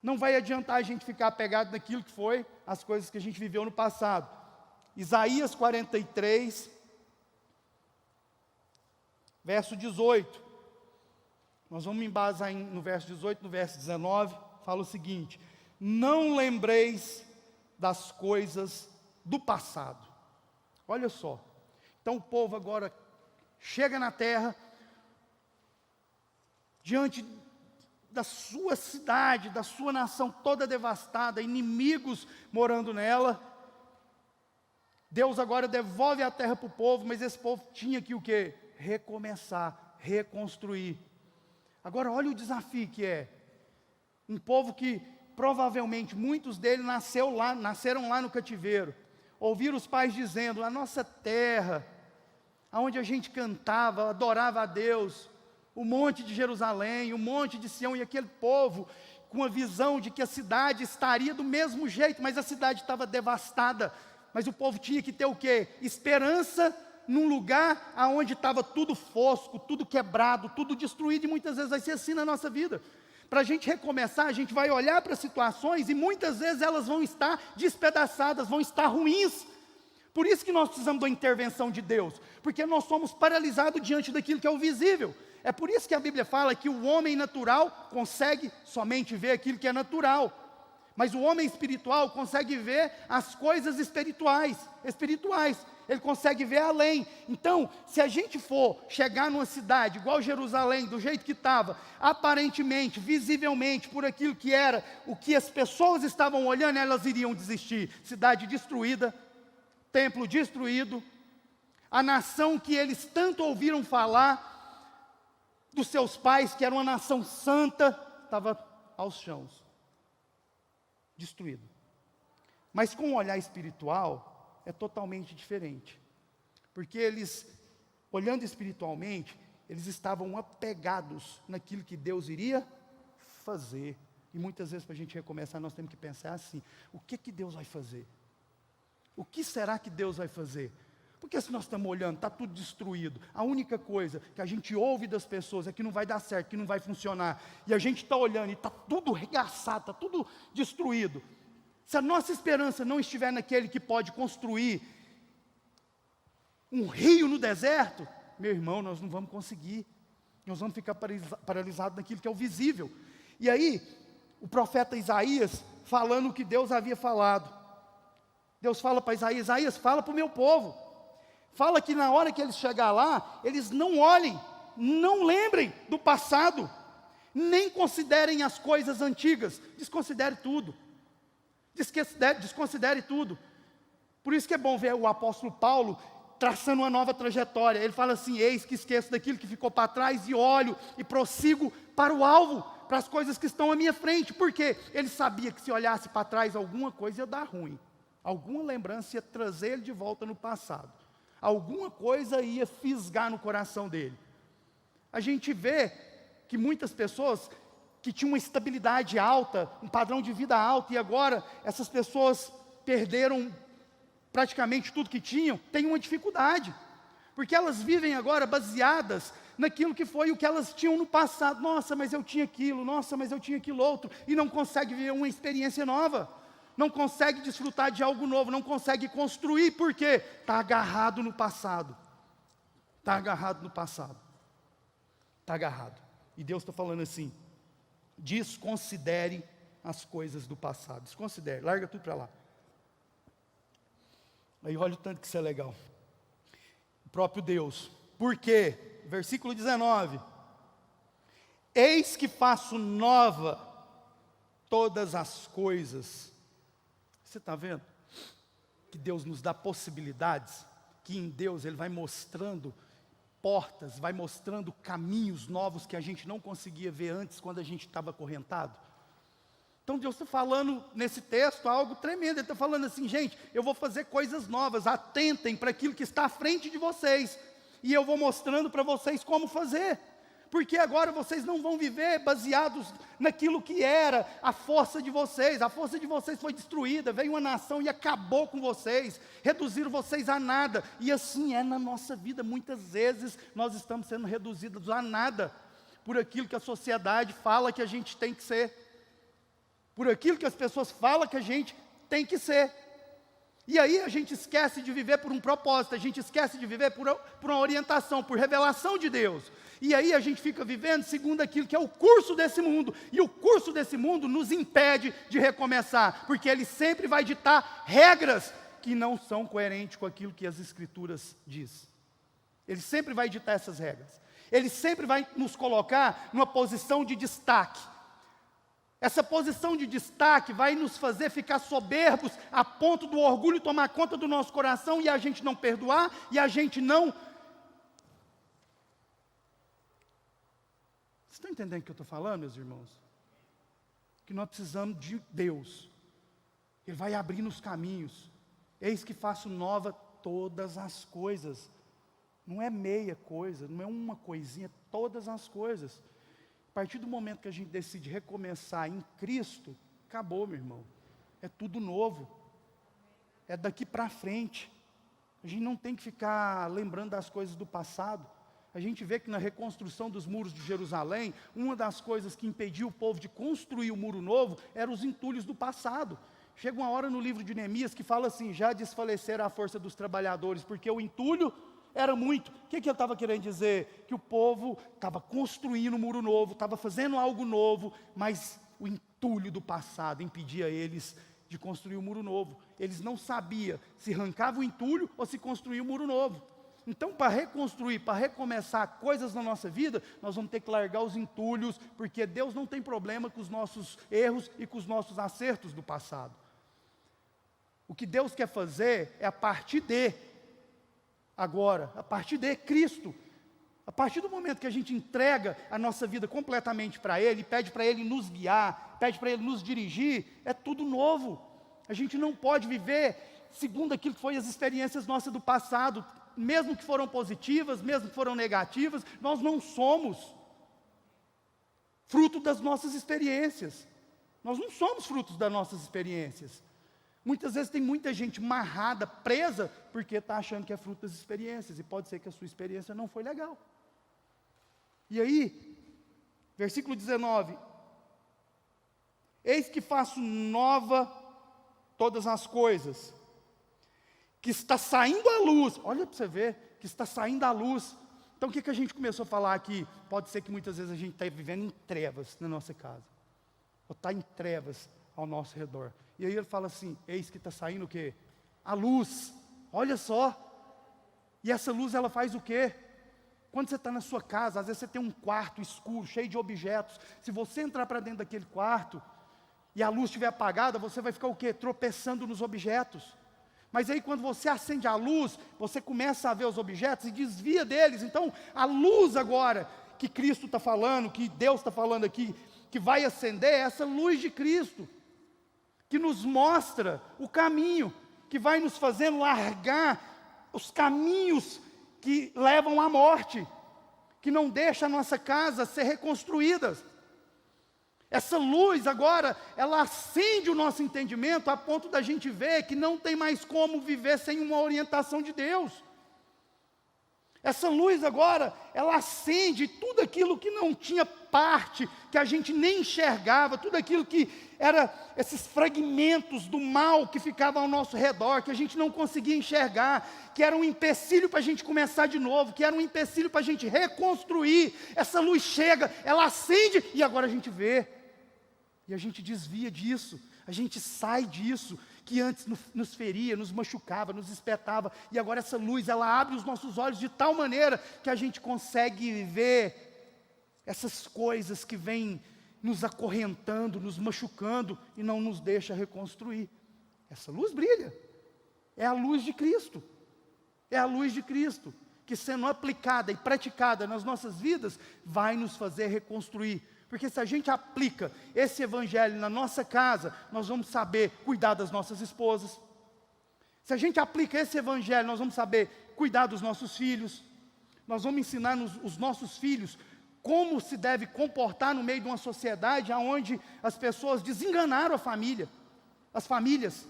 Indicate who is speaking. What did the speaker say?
Speaker 1: Não vai adiantar a gente ficar apegado naquilo que foi as coisas que a gente viveu no passado. Isaías 43, verso 18. Nós vamos embasar no verso 18, no verso 19, fala o seguinte: não lembreis das coisas do passado. Olha só, então o povo agora chega na terra, diante da sua cidade, da sua nação toda devastada, inimigos morando nela. Deus agora devolve a terra para o povo, mas esse povo tinha que o quê? Recomeçar, reconstruir. Agora olha o desafio que é. Um povo que provavelmente muitos deles nasceram lá no cativeiro. Ouviram os pais dizendo: a nossa terra, onde a gente cantava, adorava a Deus, o monte de Jerusalém, o monte de Sião, e aquele povo com a visão de que a cidade estaria do mesmo jeito, mas a cidade estava devastada. Mas o povo tinha que ter o quê? Esperança num lugar onde estava tudo fosco, tudo quebrado, tudo destruído, e muitas vezes vai ser assim na nossa vida. Para a gente recomeçar, a gente vai olhar para situações e muitas vezes elas vão estar despedaçadas, vão estar ruins. Por isso que nós precisamos da intervenção de Deus, porque nós somos paralisados diante daquilo que é o visível. É por isso que a Bíblia fala que o homem natural consegue somente ver aquilo que é natural, mas o homem espiritual consegue ver as coisas espirituais. Ele consegue ver além. Então, se a gente for chegar numa cidade igual Jerusalém, do jeito que estava, aparentemente, visivelmente, por aquilo que era, o que as pessoas estavam olhando, elas iriam desistir. Cidade destruída, templo destruído, a nação que eles tanto ouviram falar, dos seus pais, que era uma nação santa, estava aos chãos, destruído. Mas com o olhar espiritual, é totalmente diferente. Porque eles, olhando espiritualmente, eles estavam apegados naquilo que Deus iria fazer. E muitas vezes, para a gente recomeçar, nós temos que pensar assim: o que Deus vai fazer? O que será que Deus vai fazer? Porque se nós estamos olhando, está tudo destruído, a única coisa que a gente ouve das pessoas é que não vai dar certo, que não vai funcionar, e a gente está olhando e está tudo regaçado, está tudo destruído. Se a nossa esperança não estiver naquele que pode construir um rio no deserto, meu irmão, nós não vamos conseguir. Nós vamos ficar paralisados naquilo que é o visível. E aí, o profeta Isaías, falando o que Deus havia falado. Deus fala para Isaías: Isaías, fala para o meu povo. Fala que na hora que eles chegar lá, eles não olhem, não lembrem do passado, nem considerem as coisas antigas. Desconsidere tudo. Desconsidere tudo. Por isso que é bom ver o apóstolo Paulo traçando uma nova trajetória. Ele fala assim: eis que esqueço daquilo que ficou para trás e olho e prossigo para o alvo, para as coisas que estão à minha frente. Por quê? Ele sabia que se olhasse para trás, alguma coisa ia dar ruim. Alguma lembrança ia trazer ele de volta no passado. Alguma coisa ia fisgar no coração dele. A gente vê que muitas pessoas que tinham uma estabilidade alta, um padrão de vida alto, e agora essas pessoas perderam praticamente tudo que tinham, têm uma dificuldade, porque elas vivem agora baseadas naquilo que foi o que elas tinham no passado. Nossa, mas eu tinha aquilo, nossa, mas eu tinha aquilo outro, e não consegue viver uma experiência nova, não consegue desfrutar de algo novo, não consegue construir. Por quê? Está agarrado no passado, está agarrado no passado, está agarrado. E Deus está falando assim: desconsidere as coisas do passado, desconsidere, larga tudo para lá. Aí olha o tanto que isso é legal. O próprio Deus, por quê? Versículo 19: eis que faço nova todas as coisas. Você está vendo? Que Deus nos dá possibilidades, que em Deus Ele vai mostrando portas, vai mostrando caminhos novos que a gente não conseguia ver antes, quando a gente estava acorrentado. Então Deus está falando nesse texto algo tremendo. Ele está falando assim: gente, eu vou fazer coisas novas, atentem para aquilo que está à frente de vocês, e eu vou mostrando para vocês como fazer. Porque agora vocês não vão viver baseados naquilo que era a força de vocês. A força de vocês foi destruída, veio uma nação e acabou com vocês, reduziram vocês a nada. E assim é na nossa vida, muitas vezes nós estamos sendo reduzidos a nada, por aquilo que a sociedade fala que a gente tem que ser. por aquilo que as pessoas falam que a gente tem que ser. E aí a gente esquece de viver por um propósito, a gente esquece de viver por uma orientação, por revelação de Deus. E aí a gente fica vivendo segundo aquilo que é o curso desse mundo. E o curso desse mundo nos impede de recomeçar, porque ele sempre vai ditar regras que não são coerentes com aquilo que as Escrituras diz. Ele sempre vai ditar essas regras. Ele sempre vai nos colocar numa posição de destaque. Essa posição de destaque vai nos fazer ficar soberbos a ponto do orgulho tomar conta do nosso coração e a gente não perdoar e a gente não... Vocês estão entendendo o que eu estou falando, meus irmãos? Que nós precisamos de Deus. Ele vai abrir nos caminhos. Eis que faço nova todas as coisas. Não é meia coisa, não é uma coisinha, todas as coisas. A partir do momento que a gente decide recomeçar em Cristo, acabou, meu irmão. É tudo novo. É daqui para frente. A gente não tem que ficar lembrando das coisas do passado. A gente vê que na reconstrução dos muros de Jerusalém, uma das coisas que impediu o povo de construir o muro novo eram os entulhos do passado. Chega uma hora no livro de Neemias que fala assim: já desfaleceram a força dos trabalhadores, porque o entulho era muito. O que ele estava querendo dizer? Que o povo estava construindo um muro novo, estava fazendo algo novo, mas o entulho do passado impedia eles de construir um muro novo. Eles não sabiam se arrancava o entulho ou se construía um muro novo. Então, para reconstruir, para recomeçar coisas na nossa vida, nós vamos ter que largar os entulhos, porque Deus não tem problema com os nossos erros e com os nossos acertos do passado. O que Deus quer fazer é a partir de agora, a partir de Cristo. A partir do momento que a gente entrega a nossa vida completamente para Ele, pede para Ele nos guiar, pede para Ele nos dirigir, é tudo novo. A gente não pode viver segundo aquilo que foi as experiências nossas do passado, mesmo que foram positivas, mesmo que foram negativas, nós não somos fruto das nossas experiências. Nós não somos frutos das nossas experiências. Muitas vezes tem muita gente amarrada, presa, porque está achando que é fruto das experiências, e pode ser que a sua experiência não foi legal. E aí, versículo 19: eis que faço nova todas as coisas, que está saindo à luz. Olha para você ver, que está saindo à luz. Então o que a gente começou a falar aqui? Pode ser que muitas vezes a gente está vivendo em trevas na nossa casa, ou está em trevas ao nosso redor. E aí ele fala assim: eis que está saindo o quê? A luz. Olha só. E essa luz, ela faz o quê? Quando você está na sua casa, às vezes você tem um quarto escuro, cheio de objetos. Se você entrar para dentro daquele quarto e a luz estiver apagada, você vai ficar o quê? Tropeçando nos objetos. Mas aí quando você acende a luz, você começa a ver os objetos e desvia deles. Então a luz agora, que Cristo está falando, que Deus está falando aqui, que vai acender, é essa luz de Cristo, que nos mostra o caminho, que vai nos fazendo largar os caminhos que levam à morte, que não deixa a nossa casa ser reconstruída. Essa luz agora, ela acende o nosso entendimento a ponto da gente ver que não tem mais como viver sem uma orientação de Deus. Essa luz agora, ela acende tudo aquilo que não tinha parte, que a gente nem enxergava, tudo aquilo que era esses fragmentos do mal que ficavam ao nosso redor, que a gente não conseguia enxergar, que era um empecilho para a gente começar de novo, que era um empecilho para a gente reconstruir. Essa luz chega, ela acende e agora a gente vê. E a gente desvia disso, a gente sai disso, que antes nos feria, nos machucava, nos espetava. E agora essa luz, ela abre os nossos olhos de tal maneira que a gente consegue ver essas coisas que vêm nos acorrentando, nos machucando e não nos deixa reconstruir. Essa luz brilha, é a luz de Cristo. É a luz de Cristo, que sendo aplicada e praticada nas nossas vidas, vai nos fazer reconstruir. Porque se a gente aplica esse evangelho na nossa casa, nós vamos saber cuidar das nossas esposas. Se a gente aplica esse evangelho, nós vamos saber cuidar dos nossos filhos. Nós vamos ensinar os nossos filhos como se deve comportar no meio de uma sociedade onde as pessoas desenganaram a família, as famílias.